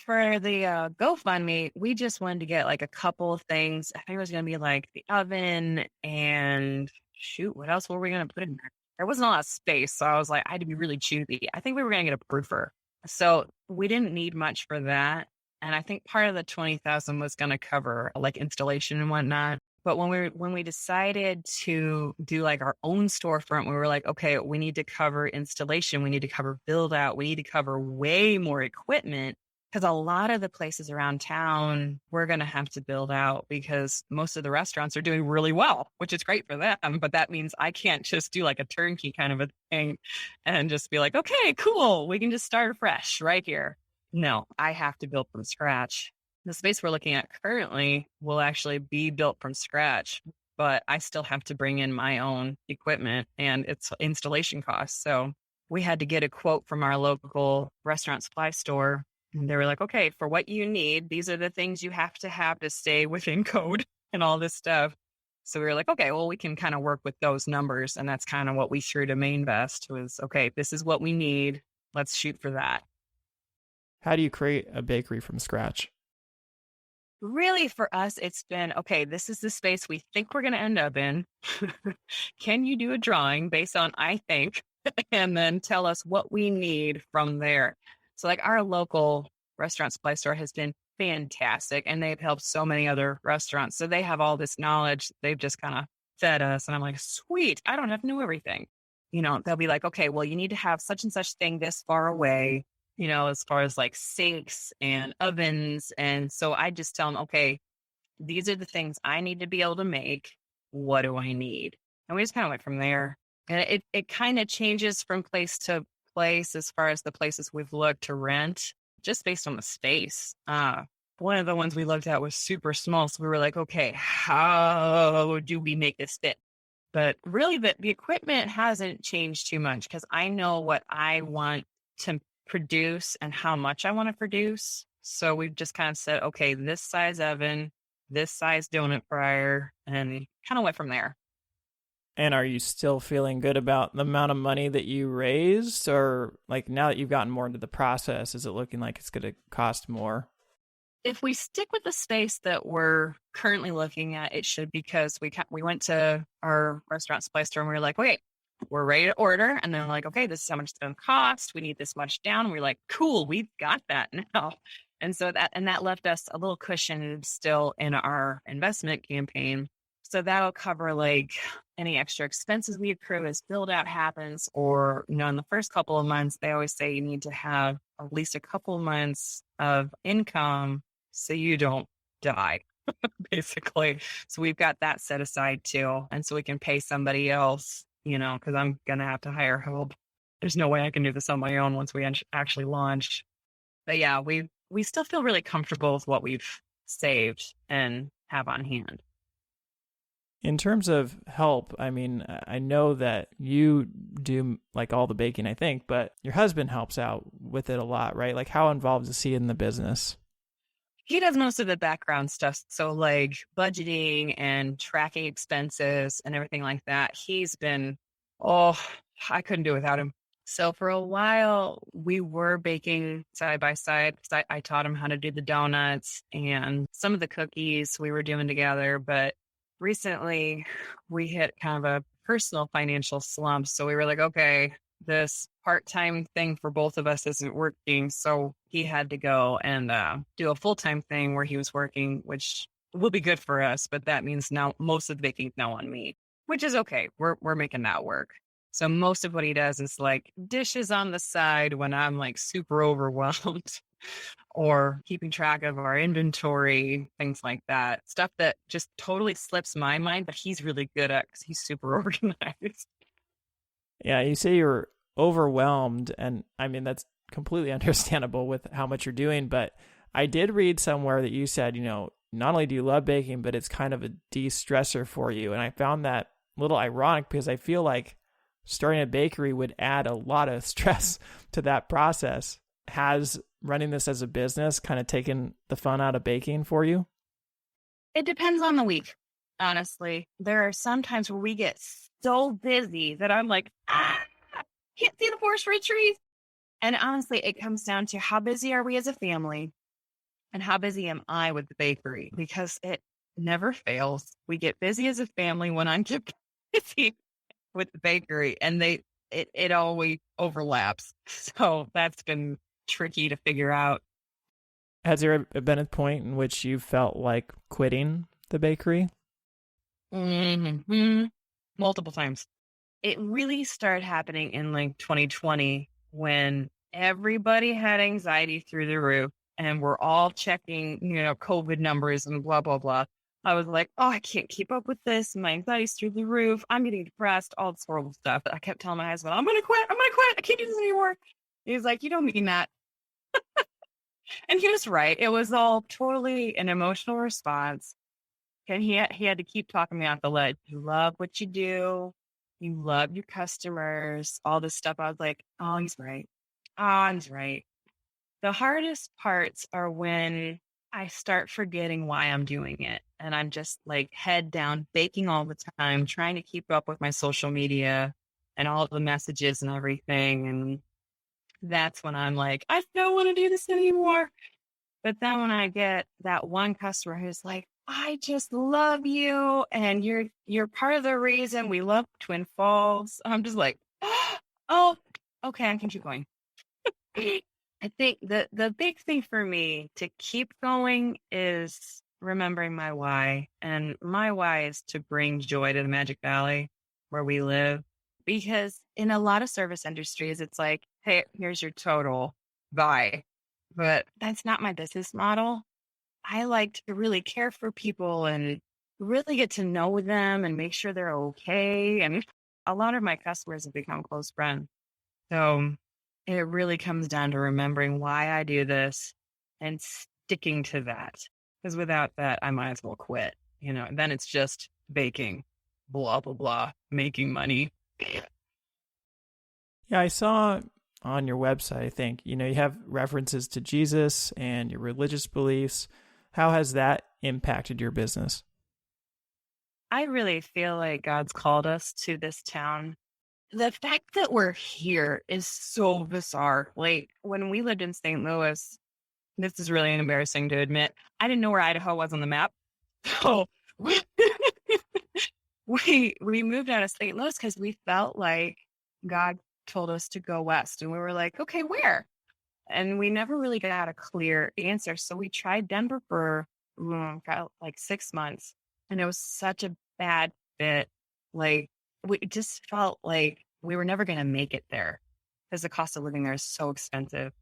For the GoFundMe, we just wanted to get like a couple of things. I think it was going to be like the oven and shoot, what else were we going to put in there? There wasn't a lot of space. So I was like, I had to be really choosy. I think we were going to get a proofer. So we didn't need much for that. And I think part of the 20,000 was going to cover like installation and whatnot. But when we decided to do like our own storefront, we were like, okay, we need to cover installation. We need to cover build out. We need to cover way more equipment. Because a lot of the places around town, we're going to have to build out because most of the restaurants are doing really well, which is great for them. But that means I can't just do like a turnkey kind of a thing and just be like, okay, cool. We can just start fresh right here. No, I have to build from scratch. The space we're looking at currently will actually be built from scratch, but I still have to bring in my own equipment and it's installation costs. So we had to get a quote from our local restaurant supply store. And they were like, okay, for what you need, these are the things you have to stay within code and all this stuff. So we were like, okay, well, we can kind of work with those numbers. And that's kind of what we threw to Mainvest was, okay, this is what we need. Let's shoot for that. How do you create a bakery from scratch? Really, for us, it's been, okay, this is the space we think we're going to end up in. Can you do a drawing based on, I think, and then tell us what we need from there? So like our local restaurant supply store has been fantastic and they've helped so many other restaurants. So they have all this knowledge. They've just kind of fed us. And I'm like, sweet, I don't have to know everything. They'll be like, okay, well, you need to have such and such thing this far away, as far as like sinks and ovens. And so I just tell them, okay, these are the things I need to be able to make. What do I need? And we just kind of went from there. And it kind of changes from place to place as far as the places we've looked to rent just based on the space. One of the ones we looked at was super small. So we were like, okay, how do we make this fit? But really the equipment hasn't changed too much because I know what I want to produce and how much I want to produce. So we've just kind of said, okay, this size oven, this size donut fryer, and kind of went from there. And are you still feeling good about the amount of money that you raised? Or like now that you've gotten more into the process, is it looking like it's going to cost more? If we stick with the space that we're currently looking at, it should, because we went to our restaurant supply store and we were like, okay, we're ready to order. And they're like, okay, this is how much it's going to cost. We need this much down. And we're like, cool, we've got that now. And so that left us a little cushion still in our investment campaign. So that'll cover like any extra expenses we accrue as build out happens, or, in the first couple of months, they always say you need to have at least a couple months of income so you don't die, basically. So we've got that set aside too. And so we can pay somebody else, because I'm going to have to hire help. There's no way I can do this on my own once we actually launch. But yeah, we still feel really comfortable with what we've saved and have on hand. In terms of help, I mean, I know that you do like all the baking, I think, but your husband helps out with it a lot, right? Like how involved is he in the business? He does most of the background stuff. So like budgeting and tracking expenses and everything like that. He's been, I couldn't do it without him. So for a while, we were baking side by side because I taught him how to do the donuts and some of the cookies we were doing together. But recently, we hit kind of a personal financial slump. So we were like, okay, this part-time thing for both of us isn't working. So he had to go and do a full-time thing where he was working, which will be good for us. But that means now most of the baking's now on me, which is okay. We're making that work. So most of what he does is like dishes on the side when I'm like super overwhelmed or keeping track of our inventory, things like that. Stuff that just totally slips my mind, but he's really good at because he's super organized. Yeah, you say you're overwhelmed, and I mean, that's completely understandable with how much you're doing. But I did read somewhere that you said, not only do you love baking, but it's kind of a de-stressor for you. And I found that a little ironic because I feel like starting a bakery would add a lot of stress to that process. Has running this as a business kind of taken the fun out of baking for you? It depends on the week, honestly. There are some times where we get so busy that I'm like, can't see the forest for trees. And honestly, it comes down to how busy are we as a family and how busy am I with the bakery? Because it never fails. We get busy as a family when I'm just busy with the bakery, and it always overlaps. So that's been tricky to figure out. Has there been a point in which you felt like quitting the bakery? Mm-hmm. Multiple times. It really started happening in like 2020 when everybody had anxiety through the roof and we're all checking, COVID numbers and blah, blah, blah. I was like, oh, I can't keep up with this. My anxiety's through the roof. I'm getting depressed, all this horrible stuff. But I kept telling my husband, I'm going to quit. I'm going to quit. I can't do this anymore. He's like, you don't mean that. And he was right. It was all totally an emotional response. And he had to keep talking me off the ledge. You love what you do. You love your customers, all this stuff. I was like, oh, he's right. Oh, he's right. The hardest parts are when I start forgetting why I'm doing it. And I'm just like head down, baking all the time, trying to keep up with my social media and all of the messages and everything. And that's when I'm like, I don't want to do this anymore. But then when I get that one customer who's like, I just love you and you're part of the reason we love Twin Falls. I'm just like, oh, okay, I can keep going. I think the big thing for me to keep going is remembering my why. And my why is to bring joy to the Magic Valley where we live. Because in a lot of service industries, it's like, hey, here's your total. Bye. But that's not my business model. I like to really care for people and really get to know them and make sure they're okay. And a lot of my customers have become close friends. So it really comes down to remembering why I do this and sticking to that. Because without that, I might as well quit. And then it's just baking, blah, blah, blah, making money. Yeah, I saw on your website, I think, you have references to Jesus and your religious beliefs. How has that impacted your business? I really feel like God's called us to this town. The fact that we're here is so bizarre. Like when we lived in St. Louis, this is really embarrassing to admit. I didn't know where Idaho was on the map. So we, we moved out of St. Louis because we felt like God told us to go west. And we were like, okay, where? And we never really got a clear answer. So we tried Denver for like 6 months. And it was such a bad fit. Like we just felt like we were never going to make it there because the cost of living there is so expensive.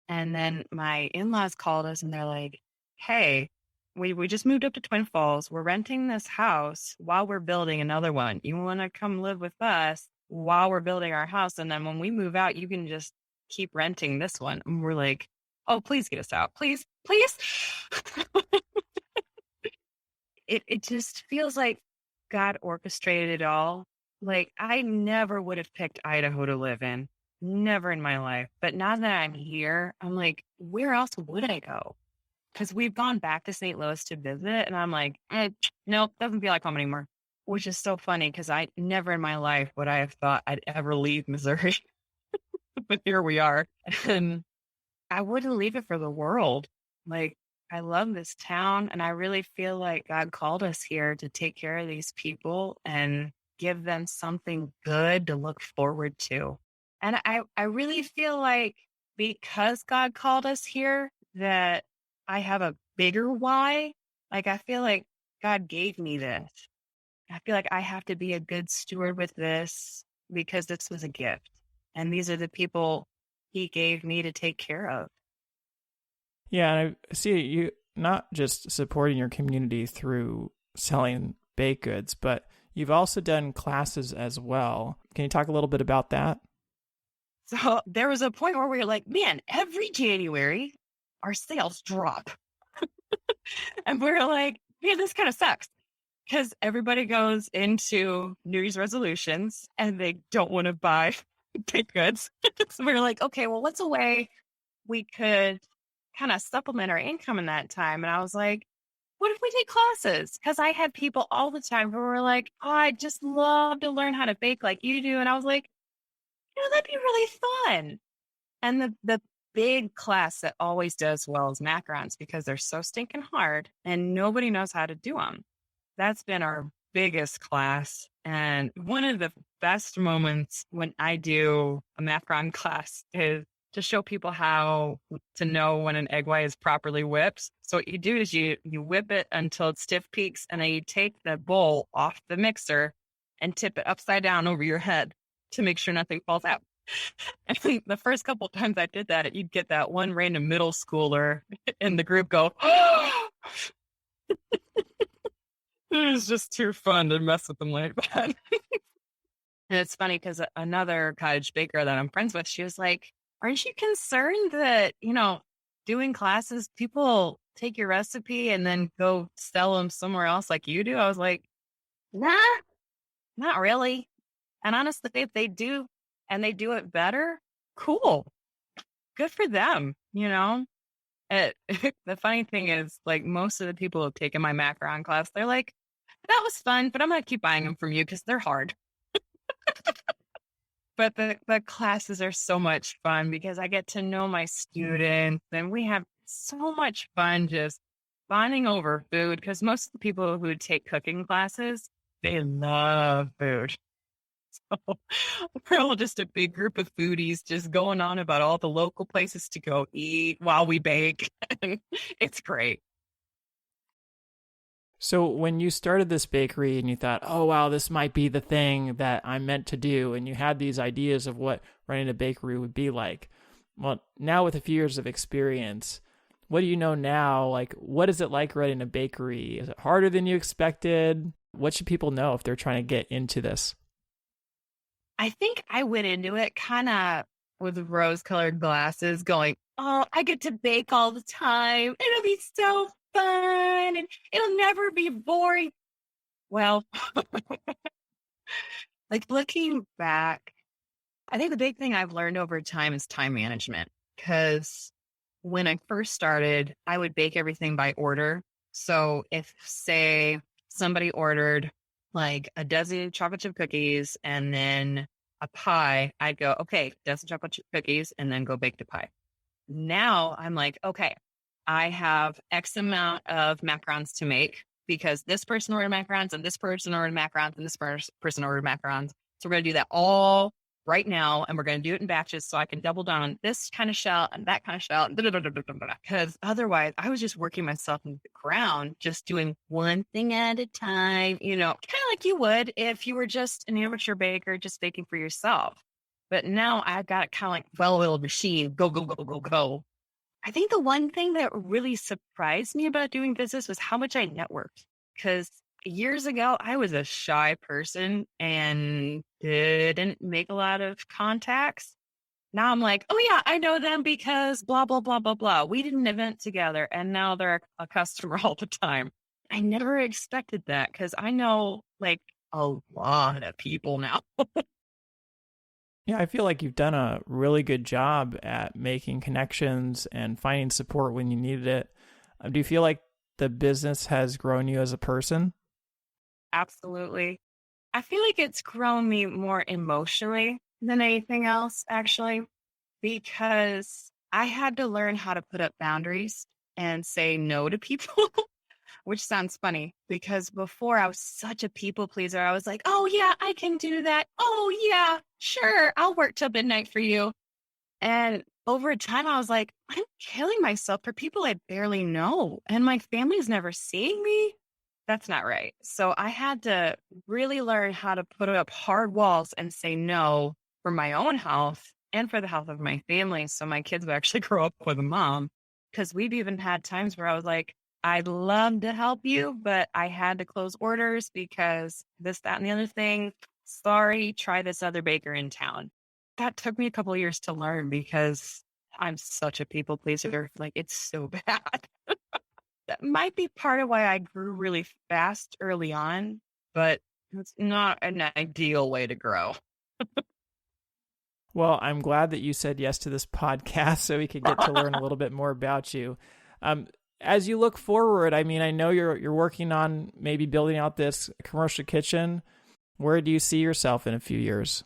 And then my in-laws called us and they're like, hey, we just moved up to Twin Falls. We're renting this house while we're building another one. You want to come live with us while we're building our house? And then when we move out, you can just keep renting this one. And we're like, oh, please get us out. Please, please. It just feels like God orchestrated it all. Like I never would have picked Idaho to live in. Never in my life. But now that I'm here, I'm like, where else would I go? Because we've gone back to St. Louis to visit. And I'm like, nope, doesn't feel like home anymore. Which is so funny because I never in my life would I have thought I'd ever leave Missouri. But here we are. And I wouldn't leave it for the world. Like, I love this town. And I really feel like God called us here to take care of these people and give them something good to look forward to. And I really feel like because God called us here, that I have a bigger why Like, I feel like God gave me this. I feel like I have to be a good steward with this because this was a gift. And these are the people he gave me to take care of. Yeah, and I see you not just supporting your community through selling baked goods, but you've also done classes as well. Can you talk a little bit about that? So there was a point where we were like, man, every January our sales drop. And we are like, man, this kind of sucks because everybody goes into New Year's resolutions and they don't want to buy baked goods. So we were like, okay, well, what's a way we could kind of supplement our income in that time? And I was like, what if we take classes? Because I had people all the time who were like, oh, I just love to learn how to bake like you do. And I was like, that'd be really fun. And the big class that always does well is macarons because they're so stinking hard and nobody knows how to do them. That's been our biggest class. And one of the best moments when I do a macaron class is to show people how to know when an egg white is properly whipped. So what you do is you whip it until it stiff peaks, and then you take the bowl off the mixer and tip it upside down over your head to make sure nothing falls out. And the first couple of times I did that, you'd get that one random middle schooler in the group go, oh! It was just too fun to mess with them like that. And it's funny because another cottage baker that I'm friends with, she was like, aren't you concerned that, doing classes, people take your recipe and then go sell them somewhere else like you do? I was like, nah, not really. And honestly, if they do and they do it better, cool. Good for them, The funny thing is, like, most of the people who have taken my macaron class, they're like, that was fun, but I'm going to keep buying them from you because they're hard. But the classes are so much fun because I get to know my students and we have so much fun just bonding over food because most of the people who take cooking classes, they love food. So we're all just a big group of foodies just going on about all the local places to go eat while we bake. It's great. So when you started this bakery and you thought, oh, wow, this might be the thing that I'm meant to do, and you had these ideas of what running a bakery would be like, well, now with a few years of experience, what do you know now? Like, what is it like running a bakery? Is it harder than you expected? What should people know if they're trying to get into this? I think I went into it kind of with rose-colored glasses going, oh, I get to bake all the time. It'll be so fun and it'll never be boring. Well, like looking back, I think the big thing I've learned over time is time management. Because when I first started, I would bake everything by order. So if, say, somebody ordered like a dozen chocolate chip cookies and then a pie, I'd go, okay, dozen chocolate chip cookies and then go bake the pie. Now I'm like, okay, I have X amount of macarons to make because this person ordered macarons and this person ordered macarons and this person ordered macarons. So we're going to do that all right now. And we're going to do it in batches so I can double down on this kind of shell and that kind of shell. Because otherwise I was just working myself into the ground, just doing one thing at a time, kind of like you would if you were just an amateur baker, just baking for yourself. But now I've got it kind of like well-oiled machine, go, go, go, go, go. I think the one thing that really surprised me about doing business was how much I networked. Because years ago, I was a shy person and didn't make a lot of contacts. Now I'm like, oh yeah, I know them because blah, blah, blah, blah, blah. We did an event together and now they're a customer all the time. I never expected that because I know like a lot of people now. Yeah, I feel like you've done a really good job at making connections and finding support when you needed it. Do you feel like the business has grown you as a person? Absolutely. I feel like it's grown me more emotionally than anything else, actually, because I had to learn how to put up boundaries and say no to people, which sounds funny because before I was such a people pleaser. I was like, oh, yeah, I can do that. Oh, yeah, sure. I'll work till midnight for you. And over time, I was like, I'm killing myself for people I barely know. And my family's never seeing me. That's not right. So I had to really learn how to put up hard walls and say no for my own health and for the health of my family. So my kids would actually grow up with a mom. Because we've even had times where I was like, I'd love to help you, but I had to close orders because this, that, and the other thing. Sorry, try this other baker in town. That took me a couple of years to learn because I'm such a people pleaser. Like, it's so bad. That might be part of why I grew really fast early on, but it's not an ideal way to grow. Well, I'm glad that you said yes to this podcast so we could get to learn a little bit more about you. As you look forward, I mean, I know you're working on maybe building out this commercial kitchen. Where do you see yourself in a few years?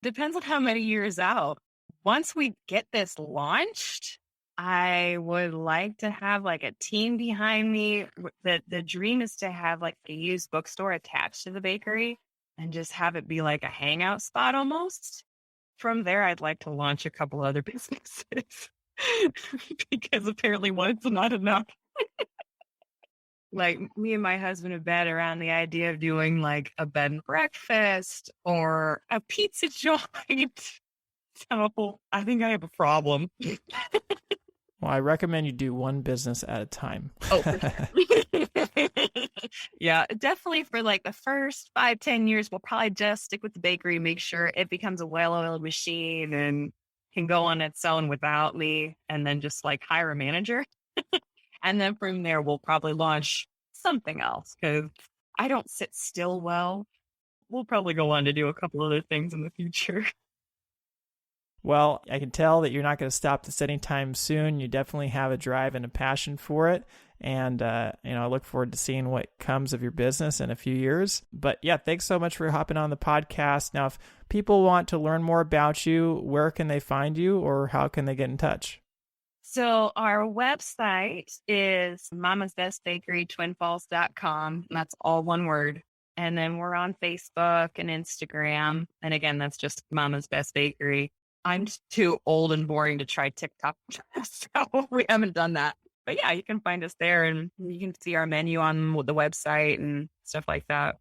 Depends on how many years out. Once we get this launched, I would like to have like a team behind me. The dream is to have like a used bookstore attached to the bakery and just have it be like a hangout spot almost. From there, I'd like to launch a couple other businesses because apparently one's not enough. Like, me and my husband have bet around the idea of doing like a bed and breakfast or a pizza joint. So I think I have a problem. Well, I recommend you do one business at a time. Oh, yeah, definitely for like the first 5-10 years, we'll probably just stick with the bakery, make sure it becomes a well-oiled machine and can go on its own without me, and then just like hire a manager. And then from there, we'll probably launch something else because I don't sit still well. We'll probably go on to do a couple other things in the future. Well, I can tell that you're not going to stop this anytime soon. You definitely have a drive and a passion for it. And, I look forward to seeing what comes of your business in a few years. But yeah, thanks so much for hopping on the podcast. Now, if people want to learn more about you, where can they find you or how can they get in touch? So our website is mamasbestbakerytwinfalls.com. That's all one word. And then we're on Facebook and Instagram. And again, that's just Mama's Best Bakery. I'm too old and boring to try TikTok, so we haven't done that. But yeah, you can find us there and you can see our menu on the website and stuff like that.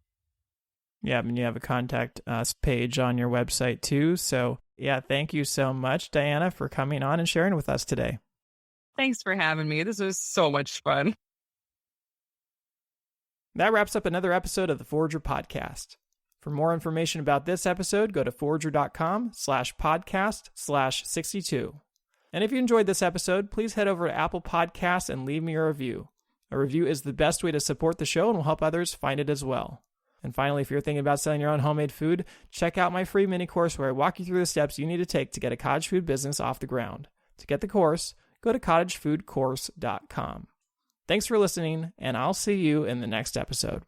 Yeah, and you have a contact us page on your website too. So yeah, thank you so much, Diana, for coming on and sharing with us today. Thanks for having me. This was so much fun. That wraps up another episode of the Forager Podcast. For more information about this episode, go to forager.com/podcast/62. And if you enjoyed this episode, please head over to Apple Podcasts and leave me a review. A review is the best way to support the show and will help others find it as well. And finally, if you're thinking about selling your own homemade food, check out my free mini course where I walk you through the steps you need to take to get a cottage food business off the ground. To get the course, go to cottagefoodcourse.com. Thanks for listening, and I'll see you in the next episode.